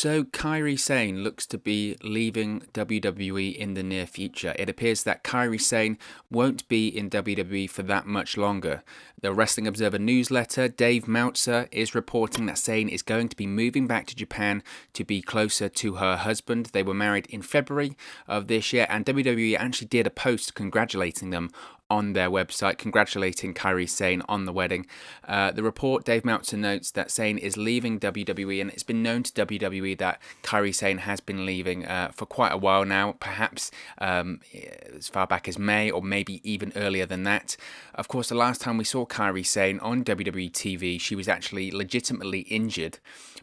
So, Kairi Sane looks to be leaving WWE in the near future. It appears that Kairi Sane won't be in WWE for that much longer. The Wrestling Observer newsletter, Dave Meltzer, is reporting that Sane is going to be moving back to Japan to be closer to her husband. They were married in February of this year, and WWE actually did a post congratulating them on their website, congratulating Kairi Sane on the wedding. The report, Dave Meltzer notes that Sane is leaving WWE, and it's been known to WWE that Kairi Sane has been leaving for quite a while now, perhaps as far back as May, or maybe even earlier than that. Of course, the last time we saw Kairi Sane on WWE TV, she was actually legitimately injured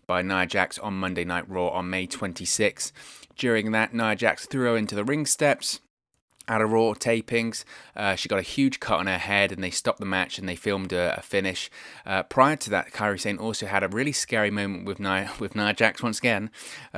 by Nia Jax on Monday Night Raw on May 26th. During that, Nia Jax threw her into the ring steps at a Raw tapings. She got a huge cut on her head, and they stopped the match and they filmed a finish. Prior to that, Kairi Sane also had a really scary moment with Nia Jax once again,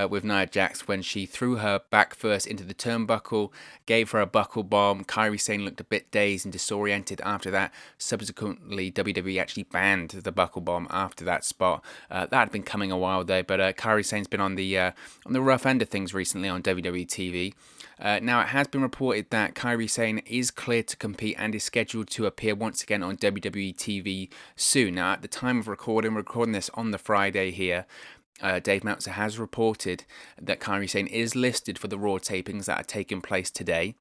with Nia Jax when she threw her back first into the turnbuckle, gave her a buckle bomb. Kairi Sane looked a bit dazed and disoriented after that. Subsequently, WWE actually banned the buckle bomb after that spot. That had been coming a while though, but Kairi Sane's been on the rough end of things recently on WWE TV. Now, it has been reported that Kairi Sane is cleared to compete and is scheduled to appear once again on WWE TV soon. Now, at the time of recording this on the Friday here, Dave Meltzer has reported that Kairi Sane is listed for the Raw tapings that are taking place today.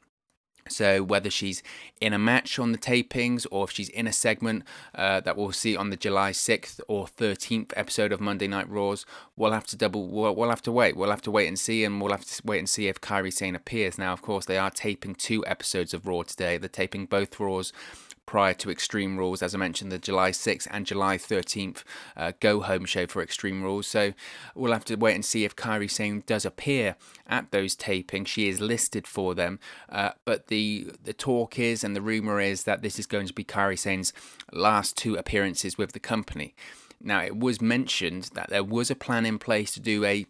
So whether she's in a match on the tapings or if she's in a segment that we'll see on the July 6th or 13th episode of Monday Night Raws, we'll have to wait. We'll have to wait and see, and we'll have to wait and see if Kairi Sane appears. Now, of course, they are taping 2 episodes of Raw today. They're taping both Raws prior to Extreme Rules, as I mentioned, the July 6th and July 13th go-home show for Extreme Rules. So we'll have to wait and see if Kairi Sane does appear at those tapings. She is listed for them, but the talk is, and the rumour is, that this is going to be Kairi Sane's last 2 appearances with the company. Now, it was mentioned that there was a plan in place to do a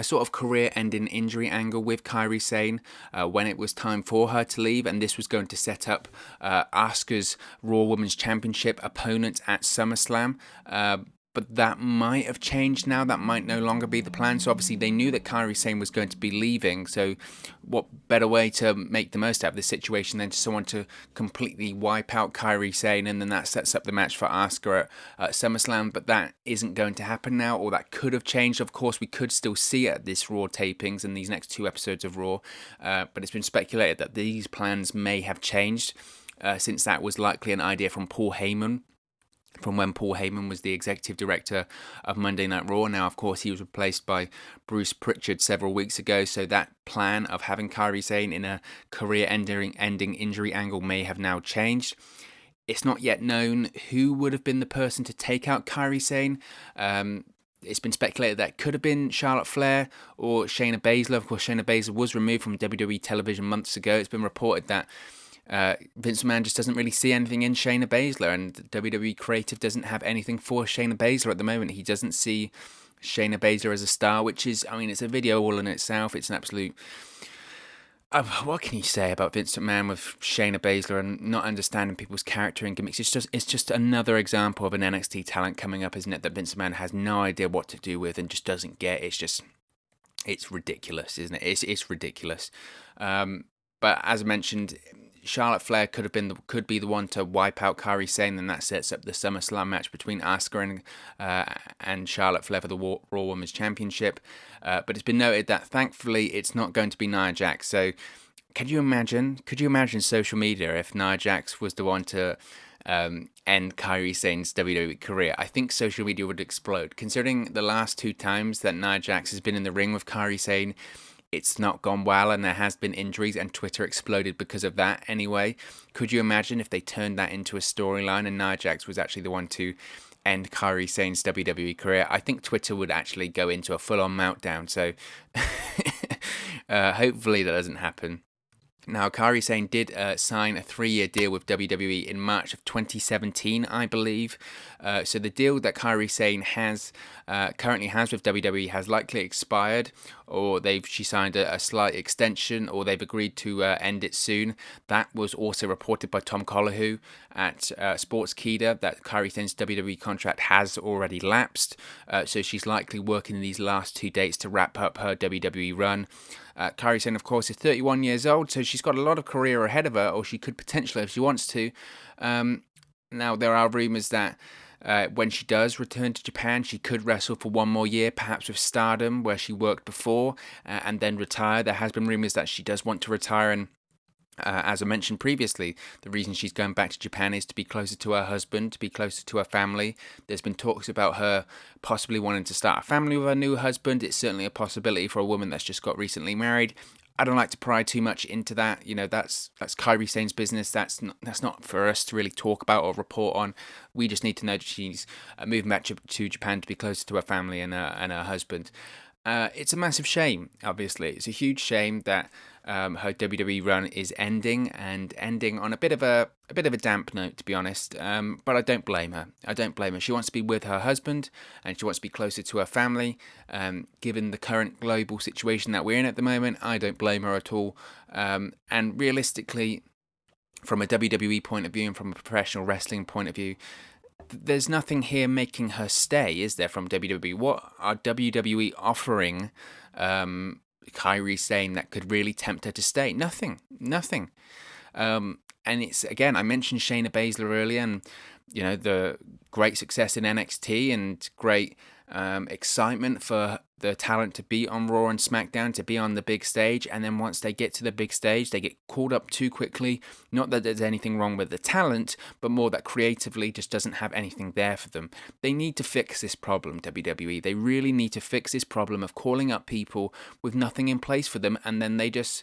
sort of career-ending injury angle with Kairi Sane when it was time for her to leave, and this was going to set up Asuka's Raw Women's Championship opponent at SummerSlam. But that might have changed now. That might no longer be the plan. So obviously they knew that Kairi Sane was going to be leaving. So what better way to make the most out of this situation than to someone to completely wipe out Kairi Sane, and then that sets up the match for Asuka at SummerSlam. But that isn't going to happen now, or that could have changed. Of course, we could still see it at this Raw tapings and these next 2 episodes of Raw. But it's been speculated that these plans may have changed since that was likely an idea from Paul Heyman, from when Paul Heyman was the executive director of Monday Night Raw. Now, of course, he was replaced by Bruce Pritchard several weeks ago, so that plan of having Kairi Sane in a career-ending injury angle may have now changed. It's not yet known who would have been the person to take out Kairi Sane. It's been speculated that it could have been Charlotte Flair or Shayna Baszler. Of course, Shayna Baszler was removed from WWE television months ago. It's been reported that Vince McMahon just doesn't really see anything in Shayna Baszler, and WWE creative doesn't have anything for Shayna Baszler at the moment. He doesn't see Shayna Baszler as a star, which is, I mean, it's a video all in itself. It's an absolute... what can you say about Vince McMahon with Shayna Baszler and not understanding people's character and gimmicks? It's just another example of an NXT talent coming up, isn't it, that Vince McMahon has no idea what to do with and just doesn't get. It's ridiculous, isn't it? It's ridiculous. But as I mentioned, Charlotte Flair could be the one to wipe out Kairi Sane, and that sets up the SummerSlam match between Asuka and Charlotte Flair for the Raw Women's Championship. But it's been noted that thankfully it's not going to be Nia Jax. So could you imagine social media if Nia Jax was the one to end Kairi Sane's WWE career? I think social media would explode. Considering the last 2 times that Nia Jax has been in the ring with Kairi Sane, it's not gone well, and there has been injuries, and Twitter exploded because of that anyway. Could you imagine if they turned that into a storyline and Nia Jax was actually the one to end Kairi Sane's WWE career? I think Twitter would actually go into a full-on meltdown, so hopefully that doesn't happen. Now, Kairi Sane did sign a 3-year deal with WWE in March of 2017, I believe. So the deal that Kairi Sane currently has with WWE has likely expired, or she signed a slight extension, or they've agreed to end it soon. That was also reported by Tom Collihu at Sportskeeda, that Kairi Sane's WWE contract has already lapsed. So she's likely working these last 2 dates to wrap up her WWE run. Kairi Sane, of course, is 31 years old, so she's got a lot of career ahead of her, or she could potentially if she wants to. Now, there are rumours that when she does return to Japan, she could wrestle for one more year, perhaps with Stardom, where she worked before, and then retire. There has been rumours that she does want to retire, and as I mentioned previously, the reason she's going back to Japan is to be closer to her husband, to be closer to her family. There's been talks about her possibly wanting to start a family with her new husband. It's certainly a possibility for a woman that's just got recently married. I don't like to pry too much into that. You know, that's Kairi Sane's business. That's not for us to really talk about or report on. We just need to know that she's moving back to Japan to be closer to her family and her husband. It's a massive shame, obviously. It's a huge shame that her WWE run is ending on a bit of a damp note, to be honest. But I don't blame her. She wants to be with her husband, and she wants to be closer to her family. Given the current global situation that we're in at the moment, I don't blame her at all. And realistically, from a WWE point of view and from a professional wrestling point of view, there's nothing here making her stay, is there, from WWE? What are WWE offering Kairi Sane that could really tempt her to stay? Nothing. And it's, again, I mentioned Shayna Baszler earlier, and you know, the great success in NXT and great excitement for the talent to be on Raw and SmackDown, to be on the big stage, and then once they get to the big stage, they get called up too quickly. Not that there's anything wrong with the talent, but more that creatively just doesn't have anything there for them. They need to fix this problem, WWE. They really need to fix this problem of calling up people with nothing in place for them, and then they're just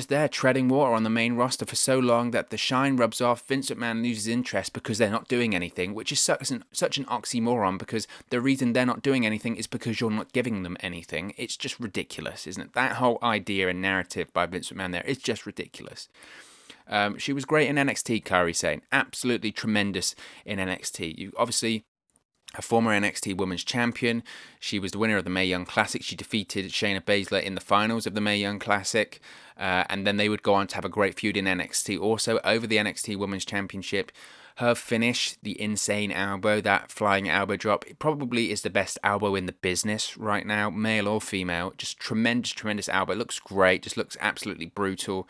there treading water on the main roster for so long that the shine rubs off. Vince McMahon loses interest because they're not doing anything, which is such an oxymoron, because the reason they're not doing anything is because you're not giving them anything. It's just ridiculous, isn't it? That whole idea and narrative by Vince McMahon there is just ridiculous. She was great in NXT, Kairi Sane. Absolutely tremendous in NXT. Obviously, a former NXT Women's Champion. She was the winner of the Mae Young Classic. She defeated Shayna Baszler in the finals of the Mae Young Classic. And then they would go on to have a great feud in NXT also over the NXT Women's Championship. Her finish, the insane elbow, that flying elbow drop, it probably is the best elbow in the business right now, male or female. Just tremendous elbow. It looks great, just looks absolutely brutal.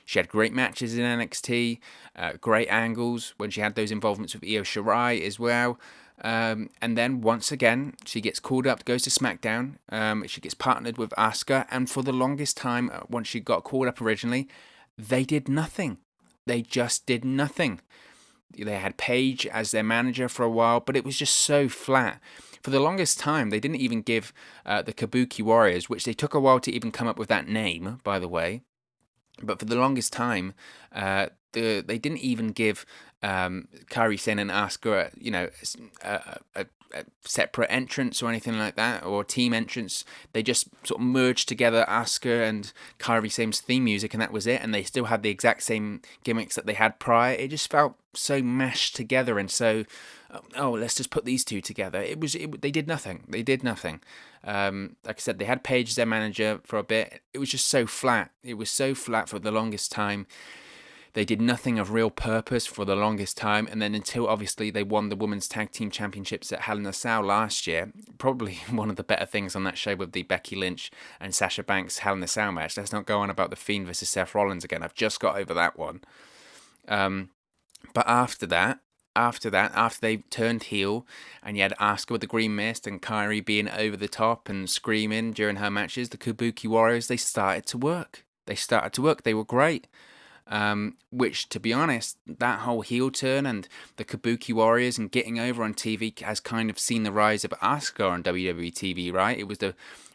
She had great matches in NXT, great angles when she had those involvements with Io Shirai as well. And then once again, she gets called up, goes to SmackDown. She gets partnered with Asuka, and for the longest time, once she got called up originally, they did nothing. They just did nothing. They had Paige as their manager for a while, but it was just so flat. For the longest time, they didn't even give the Kabuki Warriors, which they took a while to even come up with that name, by the way. But for the longest time, they didn't even give Kairi Sane and Asuka, a separate entrance or anything like that, or team entrance. They just sort of merged together Asuka and Kairi Sane's theme music, and that was it. And they still had the exact same gimmicks that they had prior. It just felt so mashed together and so, let's just put these two together. They did nothing. Like I said, they had Paige as their manager for a bit. It was just so flat. It was so flat for the longest time. They did nothing of real purpose for the longest time, and then until obviously they won the Women's Tag Team Championships at Hell in a Cell last year. Probably one of the better things on that show with the Becky Lynch and Sasha Banks Hell in a Cell match. Let's not go on about The Fiend versus Seth Rollins again. I've just got over that one. But after they turned heel, and you had Asuka with the green mist and Kairi being over the top and screaming during her matches, the Kabuki Warriors, they started to work. They were great. Which, to be honest, that whole heel turn and the Kabuki Warriors and getting over on TV has kind of seen the rise of Asuka on WWE TV, right? It was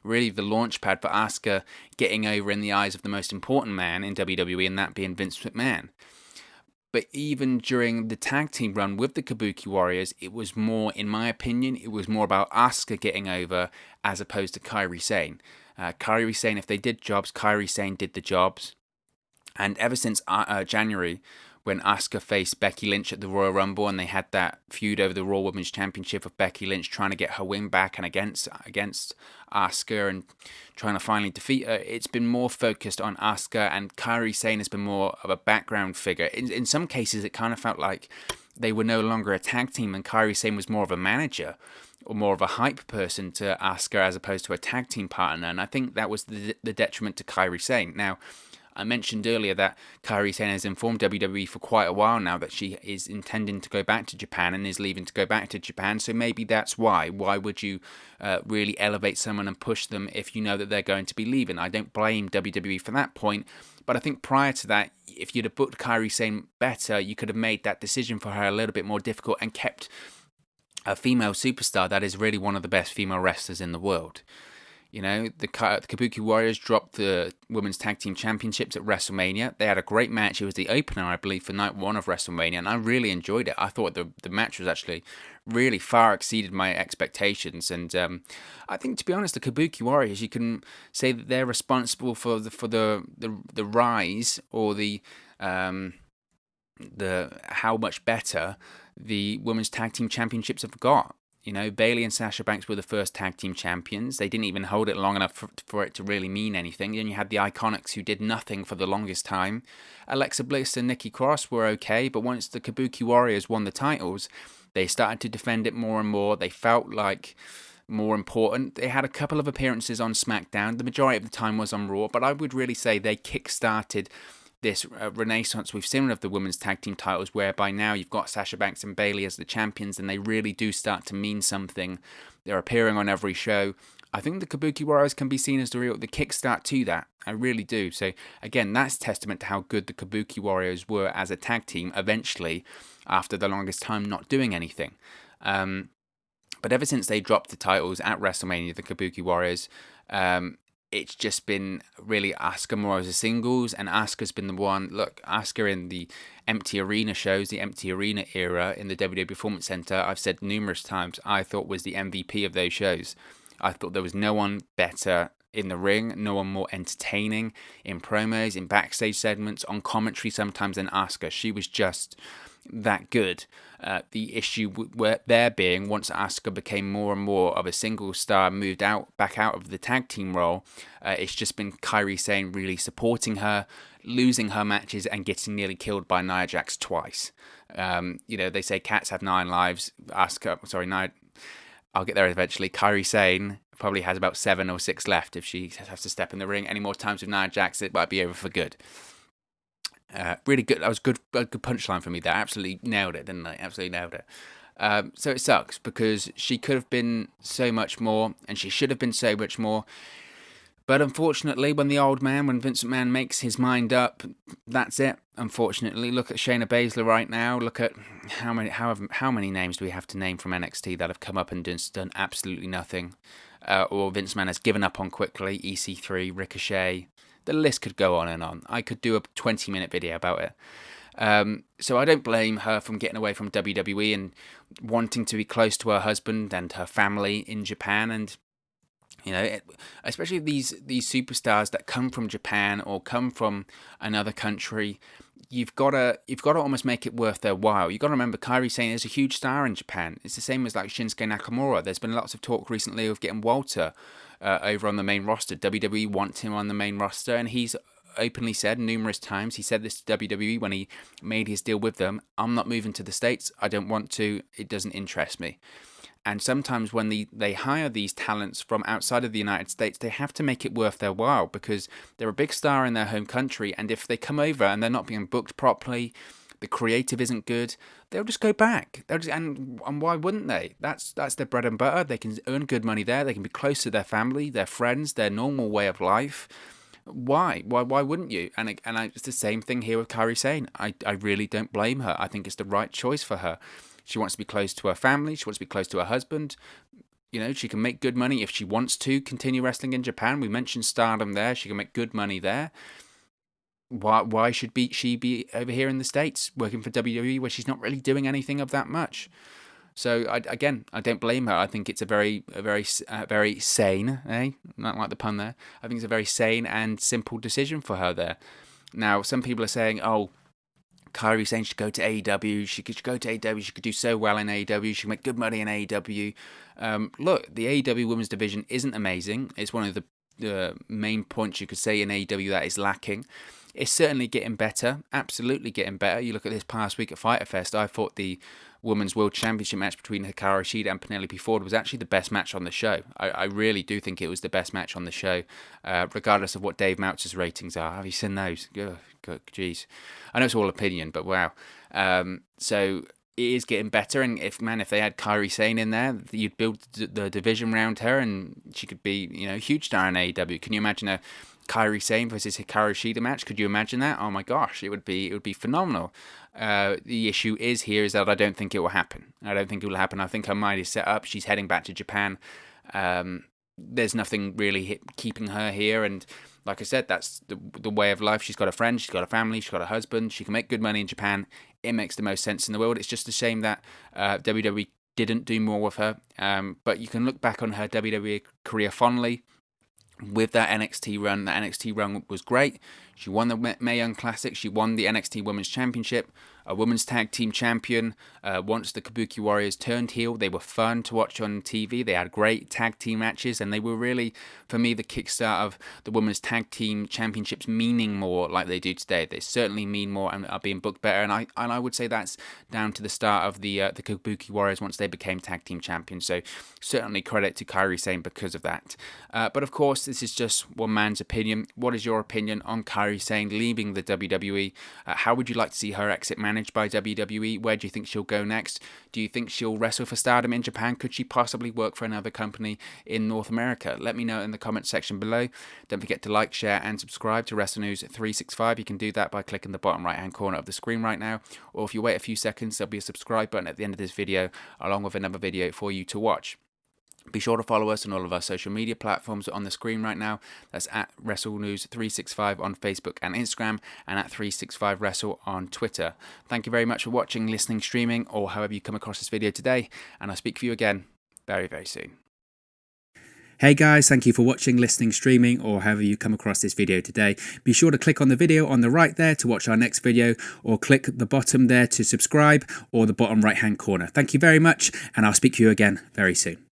really the launch pad for Asuka getting over in the eyes of the most important man in WWE, and that being Vince McMahon. But even during the tag team run with the Kabuki Warriors, it was more, in my opinion, about Asuka getting over as opposed to Kairi Sane. Kairi Sane, if they did jobs, Kairi Sane did the jobs. And ever since January, when Asuka faced Becky Lynch at the Royal Rumble, and they had that feud over the Raw Women's Championship of Becky Lynch trying to get her win back and against Asuka and trying to finally defeat her, it's been more focused on Asuka, and Kairi Sane has been more of a background figure. In some cases, it kind of felt like they were no longer a tag team, and Kairi Sane was more of a manager or more of a hype person to Asuka as opposed to a tag team partner. And I think that was the detriment to Kairi Sane. Now, I mentioned earlier that Kairi Sane has informed WWE for quite a while now that she is intending to go back to Japan and is leaving to go back to Japan. So maybe that's why. Why would you really elevate someone and push them if you know that they're going to be leaving? I don't blame WWE for that point. But I think prior to that, if you'd have booked Kairi Sane better, you could have made that decision for her a little bit more difficult and kept a female superstar that is really one of the best female wrestlers in the world. You know, the Kabuki Warriors dropped the Women's Tag Team Championships at WrestleMania. They had a great match. It was the opener, I believe, for night one of WrestleMania, and I really enjoyed it. I thought the match was actually really far exceeded my expectations. And I think, to be honest, the Kabuki Warriors, you can say that they're responsible for the rise or the how much better the Women's Tag Team Championships have got. You know, Bayley and Sasha Banks were the first tag team champions. They didn't even hold it long enough for it to really mean anything. Then you had the Iconics, who did nothing for the longest time. Alexa Bliss and Nikki Cross were okay, but once the Kabuki Warriors won the titles, they started to defend it more and more. They felt like more important. They had a couple of appearances on SmackDown. The majority of the time was on Raw, but I would really say they kick-started this renaissance we've seen of the women's tag team titles, whereby now you've got Sasha Banks and Bayley as the champions, and they really do start to mean something. They're appearing on every show. I think the Kabuki Warriors can be seen as the kickstart to that. I really do. So again, that's testament to how good the Kabuki Warriors were as a tag team eventually, after the longest time not doing anything. But ever since they dropped the titles at WrestleMania, the Kabuki Warriors, it's just been really Asuka more as a singles, and Asuka's been the one. Look, Asuka in the empty arena shows, the empty arena era in the WWE Performance Center, I've said numerous times, I thought was the MVP of those shows. I thought there was no one better in the ring, no one more entertaining in promos, in backstage segments, on commentary sometimes than Asuka. She was just that good. The issue there being, once Asuka became more and more of a single star, moved back out of the tag team role, it's just been Kairi Sane really supporting her, losing her matches and getting nearly killed by Nia Jax twice. They say cats have 9 lives. I'll get there eventually. Kairi Sane probably has about 7 or 6 left. If she has to step in the ring any more times with Nia Jax, it might be over for good. Really good. That was a good punchline for me there. Absolutely nailed it, didn't I? Absolutely nailed it. So it sucks because she could have been so much more, and she should have been so much more. But unfortunately, when Vince McMahon makes his mind up, that's it. Unfortunately, look at Shayna Baszler right now. Look at how many names do we have to name from NXT that have come up and done absolutely nothing, or Vince McMahon has given up on quickly. EC3, Ricochet. The list could go on and on. I could do a 20-minute video about it. So I don't blame her from getting away from WWE and wanting to be close to her husband and her family in Japan. And especially these superstars that come from Japan or come from another country, you've got to almost make it worth their while. You've got to remember, Kairi Sane is a huge star in Japan. It's the same as like Shinsuke Nakamura. There's been lots of talk recently of getting Walter over on the main roster. WWE wants him on the main roster, and he's openly said numerous times, he said this to WWE when he made his deal with them, I'm not moving to the States. I don't want to. It doesn't interest me. And sometimes when they hire these talents from outside of the United States, they have to make it worth their while because they're a big star in their home country. And if they come over and they're not being booked properly, the creative isn't good, they'll just go back. And why wouldn't they? That's their bread and butter. They can earn good money there. They can be close to their family, their friends, their normal way of life. Why wouldn't you? And it's the same thing here with Kairi Sane. I really don't blame her. I think it's the right choice for her. She wants to be close to her family. She wants to be close to her husband. She can make good money if she wants to continue wrestling in Japan. We mentioned Stardom there. She can make good money there. Why should she be over here in the States working for WWE where she's not really doing anything of that much? So I don't blame her. I think it's a very sane, not like the pun there. I think it's a very sane and simple decision for her there. Now, some people are saying, oh, Kairi Sane should go to AEW. She could go to AEW. She could do so well in AEW. She could make good money in AEW. Look, the AEW women's division isn't amazing. It's one of the main points you could say in AEW that is lacking. It's certainly getting better. Absolutely getting better. You look at this past week at Fyter Fest. I thought the Women's World Championship match between Hikaru Shida and Penelope Ford was actually the best match on the show. I really do think it was the best match on the show, regardless of what Dave Meltzer's ratings are. Have you seen those? Jeez. I know it's all opinion, but wow. So it is getting better, and if they had Kairi Sane in there, you'd build the division around her, and she could be, a huge star in AEW. Can you imagine a Kairi Sane versus Hikaru Shida match? Could you imagine that? Oh my gosh, it would be phenomenal. The issue is that I don't think it will happen. I think her mind is set up. She's heading back to Japan. There's nothing really keeping her here, and like I said, that's the way of life. She's got a friend, she's got a family, she's got a husband. She can make good money in Japan. It makes the most sense in the world. It's just a shame that WWE didn't do more with her. But you can look back on her WWE career fondly with that NXT run. That NXT run was great. She won the Mae Young Classic. She won the NXT Women's Championship, a Women's Tag Team Champion. Once the Kabuki Warriors turned heel, they were fun to watch on TV. They had great tag team matches, and they were really, for me, the kickstart of the Women's Tag Team Championships meaning more like they do today. They certainly mean more and are being booked better, and I would say that's down to the start of the Kabuki Warriors once they became tag team champions. So certainly credit to Kairi Sane because of that. But of course, this is just one man's opinion. What is your opinion on Kairi Sane leaving the WWE? How would you like to see her exit managed by WWE? Where do you think she'll go next? Do you think she'll wrestle for Stardom in Japan? Could she possibly work for another company in North America? Let me know in the comment section below. Don't forget to like, share and subscribe to Wrestle News 365. You can do that by clicking the bottom right hand corner of the screen right now, or if you wait a few seconds, there'll be a subscribe button at the end of this video along with another video for you to watch. Be sure to follow us on all of our social media platforms on the screen right now. That's at WrestleNews365 on Facebook and Instagram, and at 365Wrestle on Twitter. Thank you very much for watching, listening, streaming, or however you come across this video today, and I'll speak for you again very, very soon. Hey guys, thank you for watching, listening, streaming, or however you come across this video today. Be sure to click on the video on the right there to watch our next video, or click the bottom there to subscribe, or the bottom right hand corner. Thank you very much, and I'll speak to you again very soon.